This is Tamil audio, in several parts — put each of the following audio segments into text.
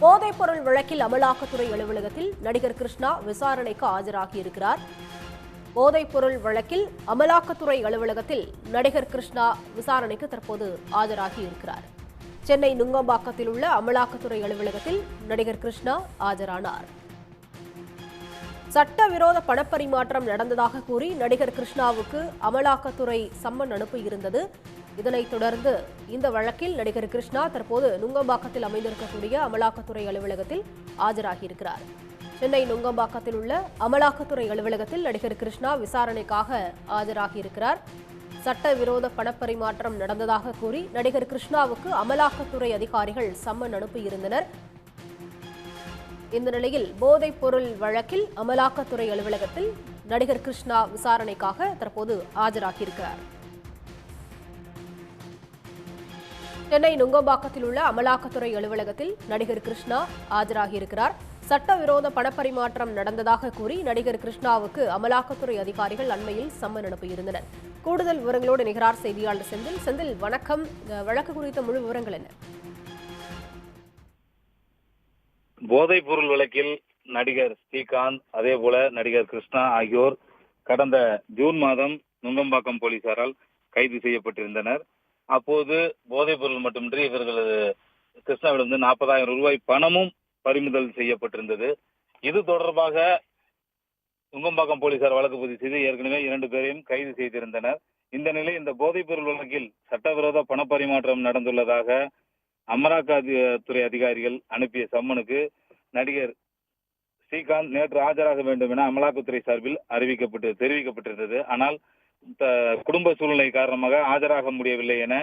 போதைப் பொருள் வழக்கில் அமலாக்கத்துறை அலுவலகத்தில் நடிகர் கிருஷ்ணா விசாரணைக்கு ஆஜராகியிருக்கிறார். போதைப் பொருள் வழக்கில் அமலாக்கத்துறை அலுவலகத்தில் நடிகர் கிருஷ்ணா விசாரணைக்கு தற்போது ஆஜராகியிருக்கிறார். சென்னை நுங்கம்பாக்கத்தில் உள்ள அமலாக்கத்துறை அலுவலகத்தில் நடிகர் கிருஷ்ணா ஆஜரானார். சட்டவிரோத பணப்பரிமாற்றம் நடந்ததாக கூறி நடிகர் கிருஷ்ணாவுக்கு அமலாக்கத்துறை சம்மன் அனுப்பியிருந்தது. இதனைத் தொடர்ந்து இந்த வழக்கில் நடிகர் கிருஷ்ணா தற்போது நுங்கம்பாக்கத்தில் அமைந்திருக்கக்கூடிய அமலாக்கத்துறை அலுவலகத்தில் ஆஜராகியிருக்கிறார். சென்னை நுங்கம்பாக்கத்தில் உள்ள அமலாக்கத்துறை அலுவலகத்தில் நடிகர் கிருஷ்ணா விசாரணைக்காக ஆஜராகியிருக்கிறார். சட்டவிரோத பணப்பரிமாற்றம் நடந்ததாக கூறி நடிகர் கிருஷ்ணாவுக்கு அமலாக்கத்துறை அதிகாரிகள் சம்மன் அனுப்பியிருந்தனர். இந்த நிலையில் போதைப் பொருள் வழக்கில் அமலாக்கத்துறை அலுவலகத்தில் நடிகர் கிருஷ்ணா விசாரணைக்காக தற்போது ஆஜராகியிருக்கிறார். சென்னை நுங்கம்பாக்கத்தில் உள்ள அமலாக்கத்துறை அலுவலகத்தில் நடிகர் கிருஷ்ணா ஆஜராகியிருக்கிறார். சட்டவிரோத பணப்பரிமாற்றம் நடந்ததாக கூறி நடிகர் கிருஷ்ணாவுக்கு அமலாக்கத்துறை அதிகாரிகள் அண்மையில் சம்மன் அனுப்பியிருந்தனர். கூடுதல் விவரங்களோடு நிகரார் செய்தியாளர் செந்தில். வணக்கம். வழக்கு குறித்த முழு விவரங்கள் என்ன? போதைப் பொருள் வழக்கில் நடிகர் ஸ்ரீகாந்த் அதே போல நடிகர் கிருஷ்ணா ஆகியோர் கடந்த ஜூன் மாதம் நுங்கம்பாக்கம் போலீசாரால் கைது செய்யப்பட்டிருந்தனர். அப்போது போதைப் பொருள் மட்டுமின்றி இவர்களது கிருஷ்ணாவிலிருந்து 40,000 ரூபாய் பணமும் பறிமுதல் செய்யப்பட்டிருந்தது. இது தொடர்பாக நுங்கம்பாக்கம் போலீசார் வழக்கு பதிவு செய்து ஏற்கனவே 2 பேரையும் கைது செய்திருந்தனர். இந்த நிலை இந்த போதைப் பொருள் வழக்கில் சட்டவிரோத பணப்பரிமாற்றம் நடந்துள்ளதாக அமலாக்கத்துறை அதிகாரிகள் அனுப்பிய சம்மனுக்கு நடிகர் ஸ்ரீகாந்த் நேற்று ஆஜராக வேண்டும் என அமலாக்கத்துறை சார்பில் தெரிவிக்கப்பட்டிருந்தது. ஆனால் குடும்ப சூழ்நிலை காரணமாக ஆஜராக முடியவில்லை என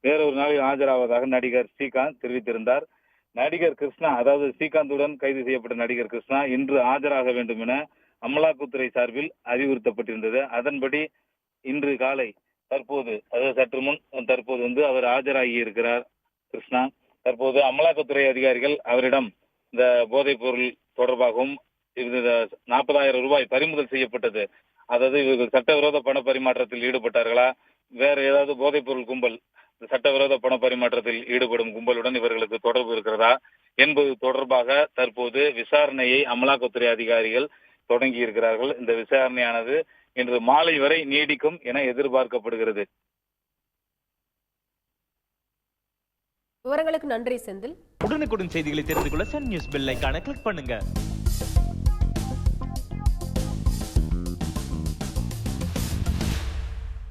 வேறொரு நாளில் ஆஜராவதாக நடிகர் ஸ்ரீகாந்த் தெரிவித்திருந்தார். நடிகர் கிருஷ்ணா, அதாவது ஸ்ரீகாந்துடன் கைது செய்யப்பட்ட நடிகர் கிருஷ்ணா இன்று ஆஜராக வேண்டும் என அமலாக்கத்துறை சார்பில் அறிவுறுத்தப்பட்டிருந்தது. அதன்படி இன்று காலை சற்று முன் அவர் ஆஜராகி இருக்கிறார். கிருஷ்ணா தற்போது அமலாக்கத்துறை அதிகாரிகள் அவரிடம் இந்த போதைப் பொருள் தொடர்பாகவும் 40,000 ரூபாய் பறிமுதல் செய்யப்பட்டது, அதாவது இவர்கள் சட்டவிரோத பண பரிமாற்றத்தில் ஈடுபட்டார்களா, வேற ஏதாவது போதைப் பொருள் கும்பல் சட்டவிரோத பண பரிமாற்றத்தில் ஈடுபடும் கும்பலுடன் இவர்களுக்கு தொடர்பு இருக்கிறதா என்பது தொடர்பாக தற்போது விசாரணையை அமலாக்கத்துறை அதிகாரிகள் தொடங்கி இருக்கிறார்கள். இந்த விசாரணையானது இன்று மாலை வரை நீடிக்கும் என எதிர்பார்க்கப்படுகிறது. விவரங்களுக்கு நன்றி செந்தில். உடனுக்குடன் செய்திகளை தெரிந்து கொள்ள சன் நியூஸ் பெல் ஐகானை கிளிக் பண்ணுங்க.